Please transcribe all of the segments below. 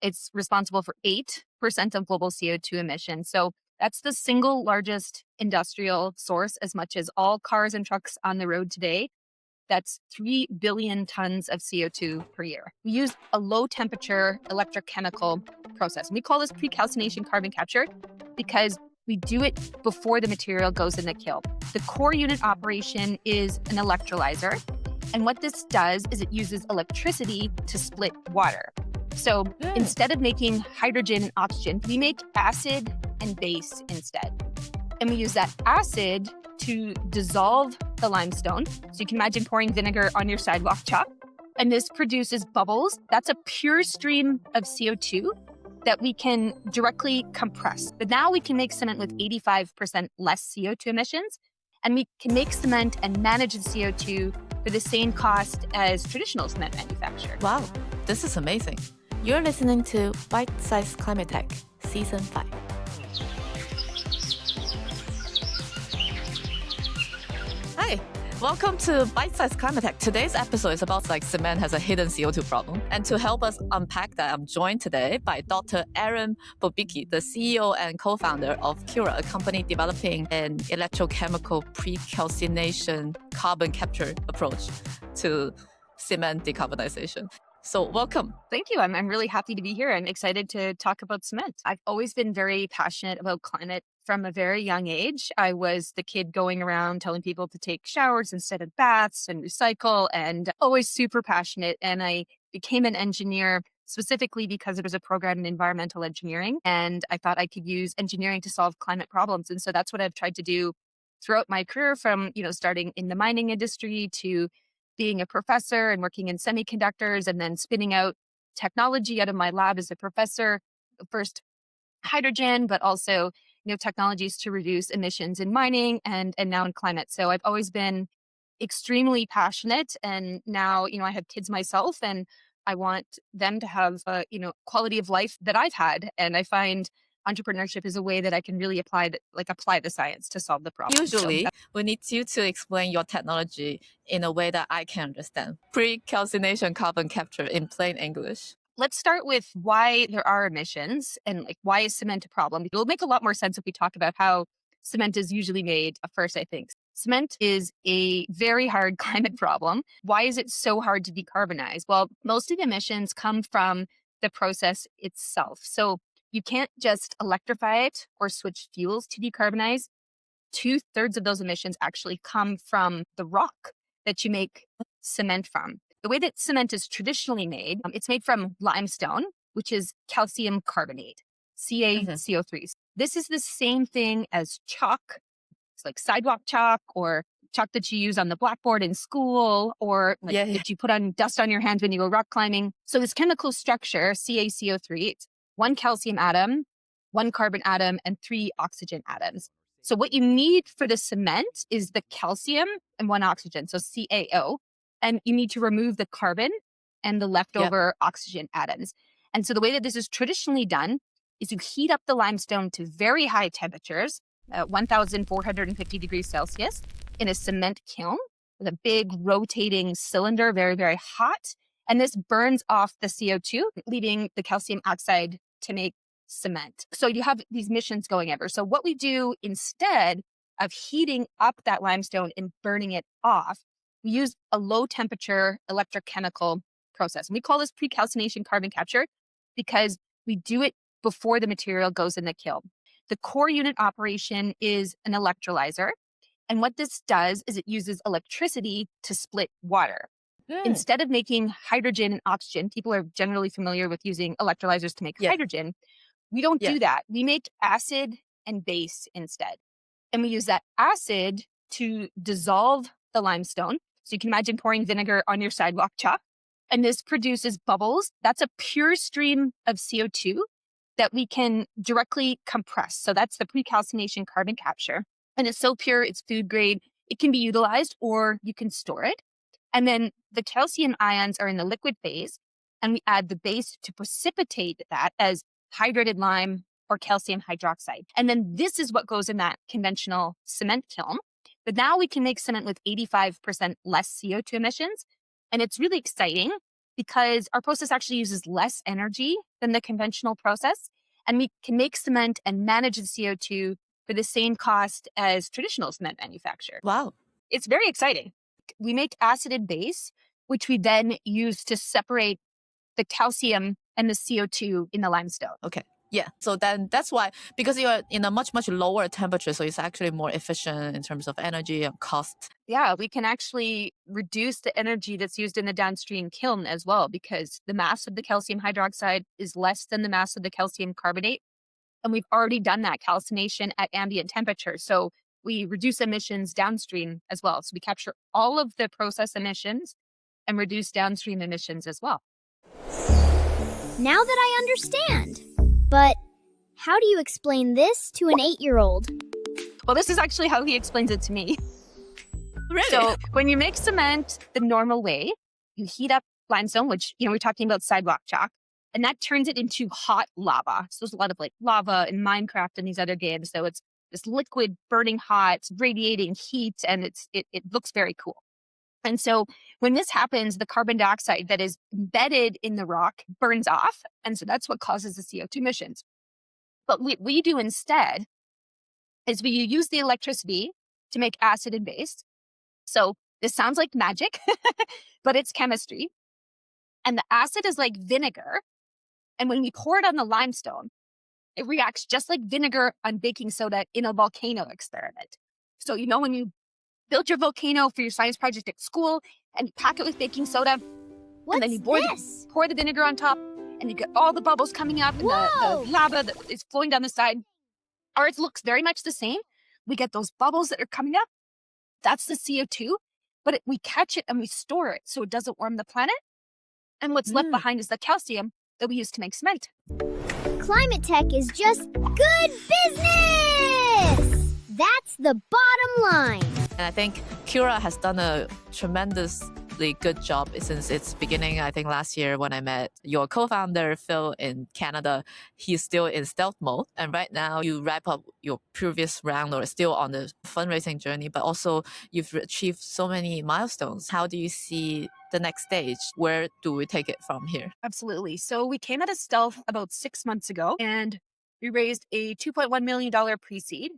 It's responsible for 8% of global CO₂ emissions. So that's the single largest industrial source, as much as all cars and trucks on the road today. That's 3 billion tons of CO₂ per year. We use a low temperature electrochemical process. And we call this pre-calcination carbon capture because we do it before the material goes in the kiln. The core unit operation is an electrolyzer. And what this does is it uses electricity to split water. So instead of making hydrogen and oxygen, we make acid and base instead. And we use that acid to dissolve the limestone. So you can imagine pouring vinegar on your sidewalk chalk. And this produces bubbles. That's a pure stream of CO₂ that we can directly compress. But now we can make cement with 85% less CO₂ emissions. And we can make cement and manage the CO₂ for the same cost as traditional cement manufacture. Wow, this is amazing. You're listening to Bite Size Climate Tech, Season 5. Hi, welcome to Bite Size Climate Tech. Today's episode is about cement has a hidden CO₂ problem. And to help us unpack that, I'm joined today by Dr. Erin Bobicki, the CEO and co-founder of CURA, a company developing an electrochemical pre-calcination carbon capture approach to cement decarbonization. So welcome. Thank you. I'm really happy to be here. I'm excited to talk about cement. I've always been very passionate about climate from a very young age. I was the kid going around telling people to take showers instead of baths and recycle, and always super passionate. And I became an engineer specifically because there was a program in environmental engineering, and I thought I could use engineering to solve climate problems. And so that's what I've tried to do throughout my career, from starting in the mining industry to being a professor and working in semiconductors, and then spinning out technology out of my lab as a professor, first hydrogen, but also technologies to reduce emissions in mining and now in climate. So I've always been extremely passionate, and now I have kids myself, and I want them to have quality of life that I've had. And I find entrepreneurship is a way that I can really apply the science to solve the problem. Usually, we need you to explain your technology in a way that I can understand. Pre-calcination carbon capture in plain English. Let's start with why there are emissions and why is cement a problem. It'll make a lot more sense if we talk about how cement is usually made first, I think. Cement is a very hard climate problem. Why is it so hard to decarbonize? Well, most of the emissions come from the process itself. So you can't just electrify it or switch fuels to decarbonize. 2/3 of those emissions actually come from the rock that you make cement from. The way that cement is traditionally made, it's made from limestone, which is calcium carbonate, CaCO₂. This is the same thing as chalk. It's like sidewalk chalk or chalk that you use on the blackboard in school, or that you put on dust on your hands when you go rock climbing. So this chemical structure, CaCO₂, it's 1 calcium atom, 1 carbon atom, and 3 oxygen atoms. So what you need for the cement is the calcium and 1 oxygen, so CaO. And you need to remove the carbon and the leftover oxygen atoms. And so the way that this is traditionally done is you heat up the limestone to very high temperatures, 1,450 degrees Celsius, in a cement kiln with a big rotating cylinder, very, very hot. And this burns off the CO₂, leaving the calcium oxide to make cement. So you have these emissions going ever. So what we do instead of heating up that limestone and burning it off, we use a low temperature electrochemical process. And we call this pre-calcination carbon capture because we do it before the material goes in the kiln. The core unit operation is an electrolyzer. And what this does is it uses electricity to split water. Instead of making hydrogen and oxygen, people are generally familiar with using electrolyzers to make hydrogen. We don't do that. We make acid and base instead. And we use that acid to dissolve the limestone. So you can imagine pouring vinegar on your sidewalk chalk. And this produces bubbles. That's a pure stream of CO₂ that we can directly compress. So that's the pre-calcination carbon capture. And it's so pure, it's food grade. It can be utilized or you can store it. And then the calcium ions are in the liquid phase. And we add the base to precipitate that as hydrated lime or calcium hydroxide. And then this is what goes in that conventional cement kiln. But now we can make cement with 85% less CO₂ emissions. And it's really exciting because our process actually uses less energy than the conventional process. And we can make cement and manage the CO2 for the same cost as traditional cement manufacture. Wow. It's very exciting. We make acid and base, which we then use to separate the calcium and the CO2 in the limestone. Okay. Yeah. So then that's why, because you are in a much, much lower temperature, so it's actually more efficient in terms of energy and cost. Yeah, we can actually reduce the energy that's used in the downstream kiln as well, because the mass of the calcium hydroxide is less than the mass of the calcium carbonate. And we've already done that calcination at ambient temperature. So we reduce emissions downstream as well. So we capture all of the process emissions and reduce downstream emissions as well. Now that I understand. But how do you explain this to an 8-year-old? Well, this is actually how he explains it to me. Really? So when you make cement the normal way, you heat up limestone, which, we're talking about sidewalk chalk, and that turns it into hot lava. So there's a lot of like lava in Minecraft and these other games. So it's this liquid burning hot, it's radiating heat, and it looks very cool. And so when this happens, the carbon dioxide that is embedded in the rock burns off. And so that's what causes the CO2 emissions. But what we do instead is we use the electricity to make acid and base. So this sounds like magic, but it's chemistry. And the acid is like vinegar. And when we pour it on the limestone, it reacts just like vinegar on baking soda in a volcano experiment. So, when you build your volcano for your science project at school and you pack it with baking soda, and then you pour the vinegar on top, and you get all the bubbles coming up and the lava that is flowing down the side. Ours looks very much the same. We get those bubbles that are coming up. That's the CO2, but we catch it and we store it so it doesn't warm the planet. And what's left behind is the calcium that we use to make cement. Climate tech is just good business! That's the bottom line. And I think CURA has done a tremendously good job since its beginning. I think last year when I met your co-founder, Phil, in Canada, he's still in stealth mode. And right now you wrap up your previous round or still on the fundraising journey, but also you've achieved so many milestones. How do you see the next stage? Where do we take it from here? Absolutely. So we came out of stealth about 6 months ago, and we raised a $2.1 million pre-seed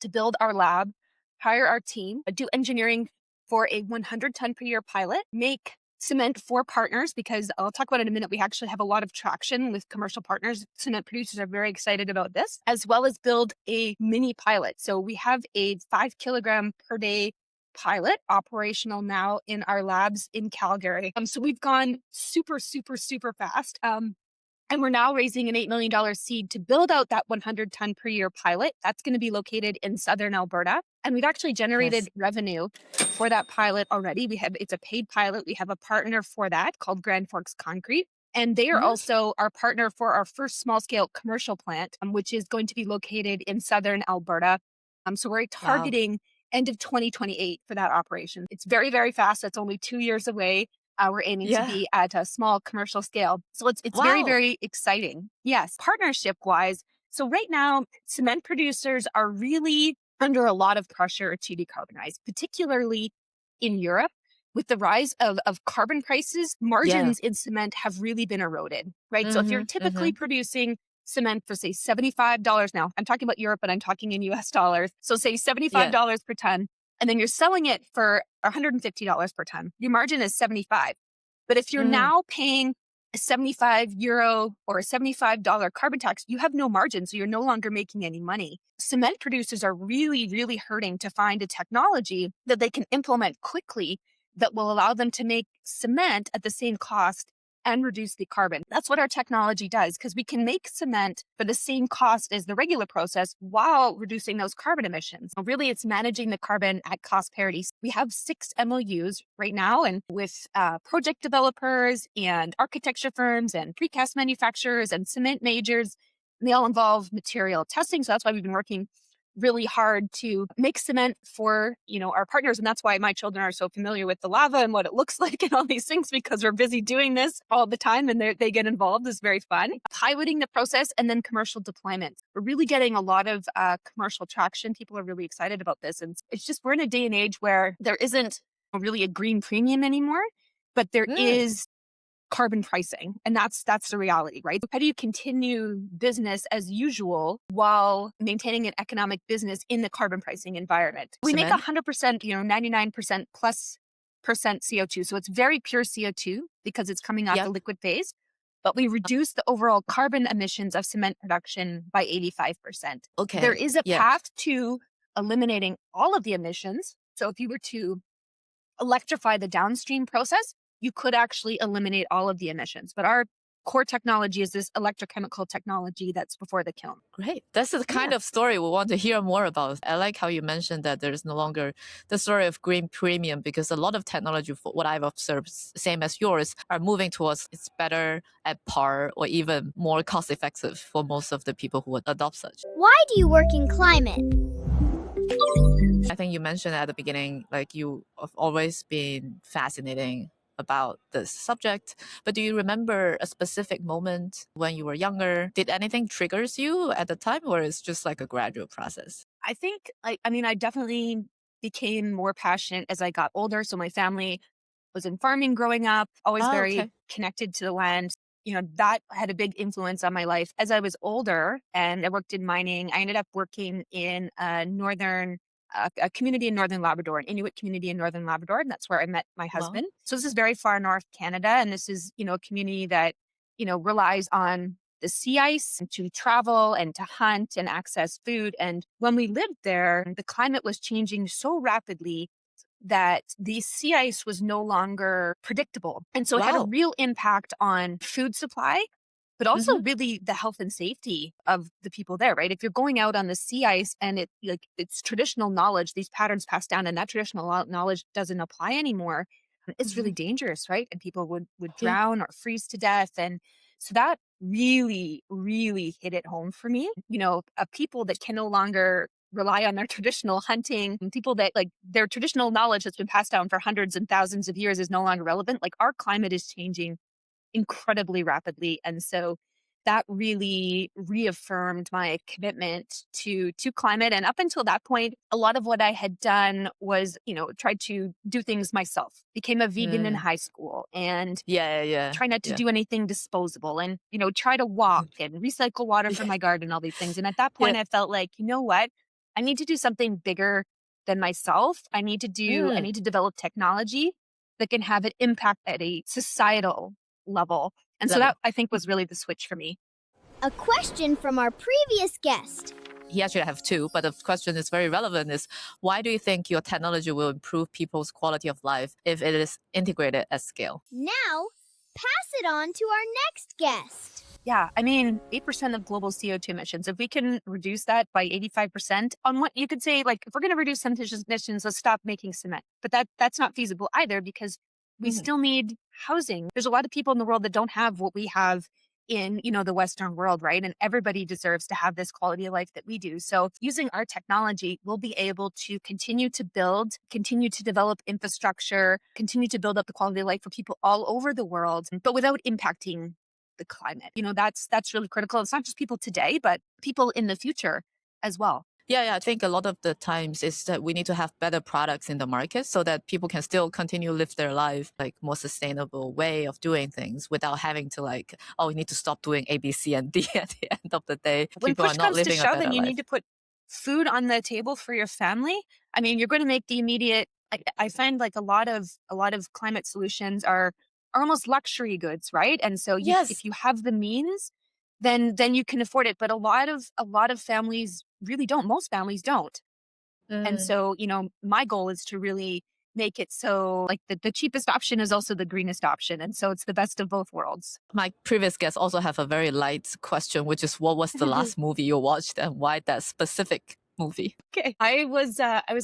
to build our lab, hire our team, do engineering for a 100-ton per year pilot, make cement for partners, because I'll talk about it in a minute. We actually have a lot of traction with commercial partners. Cement producers are very excited about this, as well as build a mini pilot. So we have a 5 kilogram per day pilot operational now in our labs in Calgary. So we've gone super, super, super fast. And we're now raising an $8 million seed to build out that 100-ton per year pilot. That's going to be located in southern Alberta. And we've actually generated revenue for that pilot already. It's a paid pilot. We have a partner for that called Grand Forks Concrete. And they are also our partner for our first small-scale commercial plant, which is going to be located in southern Alberta. So we're targeting end of 2028 for that operation. It's very, very fast. It's only 2 years away. We're aiming to be at a small commercial scale. So it's very, very exciting. Yes. Partnership wise. So right now, cement producers are really under a lot of pressure to decarbonize, particularly in Europe. With the rise of carbon prices, margins in cement have really been eroded, right? So if you're typically producing cement for, say, $75 now, I'm talking about Europe, but I'm talking in US dollars. So say $75 per ton. And then you're selling it for $150 per ton. Your margin is 75. But if you're now paying a 75 euro or a $75 carbon tax, you have no margin. So you're no longer making any money. Cement producers are really, really hurting to find a technology that they can implement quickly that will allow them to make cement at the same cost and reduce the carbon. That's what our technology does, because we can make cement for the same cost as the regular process while reducing those carbon emissions. Really, it's managing the carbon at cost parity. We have 6 MOUs right now, and with project developers and architecture firms and precast manufacturers and cement majors, and they all involve material testing. So that's why we've been working really hard to make cement for, our partners. And that's why my children are so familiar with the lava and what it looks like and all these things, because we're busy doing this all the time and they get involved. It's very fun. Piloting the process and then commercial deployment. We're really getting a lot of commercial traction. People are really excited about this. And it's just, we're in a day and age where there isn't really a green premium anymore, but there is carbon pricing. And that's the reality, right? How do you continue business as usual while maintaining an economic business in the carbon pricing environment? We make Cement? 100%, 99% plus percent CO2. So it's very pure CO2 because it's coming off the Yep. liquid phase. But we reduce the overall carbon emissions of cement production by 85%. There Okay. is a Yeah. path to eliminating all of the emissions. So if you were to electrify the downstream process, you could actually eliminate all of the emissions. But our core technology is this electrochemical technology that's before the kiln. Great. That's the kind of story we want to hear more about. I like how you mentioned that there's no longer the story of green premium, because a lot of technology, for what I've observed, same as yours, are moving towards it's better at par or even more cost effective for most of the people who would adopt such. Why do you work in climate? I think you mentioned at the beginning, like you have always been fascinating about this subject, but do you remember a specific moment when you were younger? Did anything triggers you at the time, or it's just like a gradual process? I think, I definitely became more passionate as I got older. So my family was in farming growing up, always Oh, very okay. connected to the land. That had a big influence on my life. As I was older and I worked in mining, I ended up working in a community in Northern Labrador, an Inuit community in Northern Labrador. And that's where I met my Wow. husband. So this is very far north Canada. And this is, a community that, relies on the sea ice to travel and to hunt and access food. And when we lived there, the climate was changing so rapidly that the sea ice was no longer predictable. And so it had a Wow. real impact on food supply, but also Mm-hmm. really the health and safety of the people there, right? If you're going out on the sea ice and it's traditional knowledge, these patterns passed down and that traditional knowledge doesn't apply anymore, it's Mm-hmm. really dangerous, right? And people would Yeah. drown or freeze to death. And so that really, really hit it home for me. People that can no longer rely on their traditional hunting, and people that like their traditional knowledge that's been passed down for hundreds and thousands of years is no longer relevant. Like our climate is changing incredibly rapidly. And so that really reaffirmed my commitment to climate. And up until that point, a lot of what I had done was, tried to do things myself. Became a vegan in Mm. high school and Yeah, yeah, try not to yeah. do anything disposable and, try to walk and recycle water from Yeah. my garden, all these things. And at that Yeah. point, I felt like, you know what? I need to do something bigger than myself. I need Mm. to develop technology that can have an impact at a societal level. And so that Level. I think was really the switch for me. A question from our previous guest. He actually have two, but the question is very relevant is, why do you think your technology will improve people's quality of life if it is integrated at scale? Now, pass it on to our next guest. Yeah, 8% of global CO2 emissions. If we can reduce that by 85%, on what you could say, like, if we're going to reduce some emissions, let's stop making cement. But that's not feasible either because we Mhm. still need housing. There's a lot of people in the world that don't have what we have in, the Western world, right? And everybody deserves to have this quality of life that we do. So using our technology, we'll be able to continue to build, continue to develop infrastructure, continue to build up the quality of life for people all over the world, but without impacting the climate. That's really critical. It's not just people today, but people in the future as well. Yeah, I think a lot of the times is that we need to have better products in the market so that people can still continue live their life like more sustainable way of doing things without having to like, oh, we need to stop doing A, B, C, and D at the end of the day. When People are push not comes to living a shove better and you need life. to put food on the table for your family, you're going to make the immediate. I find like a lot of climate solutions are almost luxury goods, right? And so if Yes. you have the means, then you can afford it. But a lot of families really don't. Most families don't. And Mm. so, my goal is to really make it so like the cheapest option is also the greenest option. And so it's the best of both worlds. My previous guests also have a very light question, which is what was the last movie you watched and why that specific movie? Okay. I was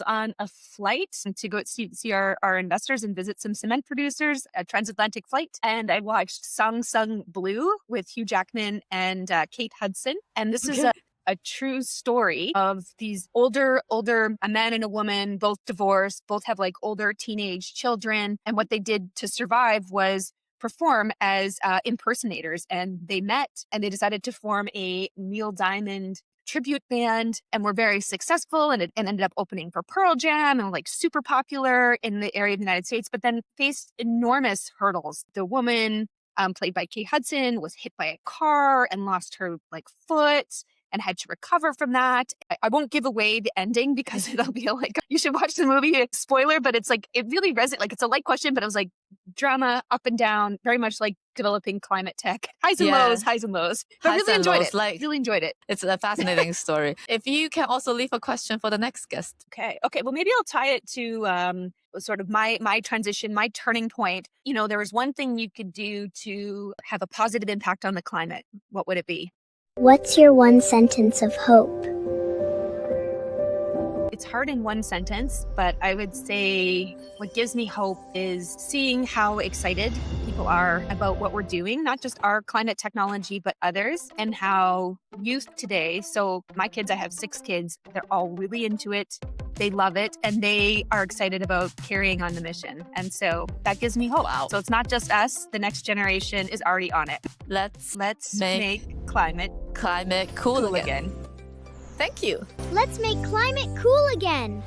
on a flight to go see our investors and visit some cement producers, a transatlantic flight. And I watched Song Sung Blue with Hugh Jackman and Kate Hudson. And this is Okay. a true story of these older, a man and a woman, both divorced, both have like older teenage children. And what they did to survive was perform as impersonators. And they met and they decided to form a Neil Diamond tribute band and were very successful and ended up opening for Pearl Jam and like super popular in the area of the United States, but then faced enormous hurdles. The woman played by Kate Hudson, was hit by a car and lost her foot and had to recover from that. I won't give away the ending because it'll be you should watch the movie. Spoiler, but it's it really resonates. It's a light question, but it was drama up and down, very much like developing climate tech. Highs and lows, highs and lows. But I really enjoyed it. Really enjoyed it. It's a fascinating story. If you can also leave a question for the next guest. Okay. Well, maybe I'll tie it to sort of my transition, my turning point. There was one thing you could do to have a positive impact on the climate. What would it be? What's your one sentence of hope? It's hard in one sentence, but I would say what gives me hope is seeing how excited people are about what we're doing, not just our climate technology, but others, and how youth today, so my kids, I have 6 kids, they're all really into it. They love it, and they are excited about carrying on the mission. And so that gives me hope. Wow. So it's not just us, the next generation is already on it. Let's make climate cool again. Thank you. Let's make climate cool again.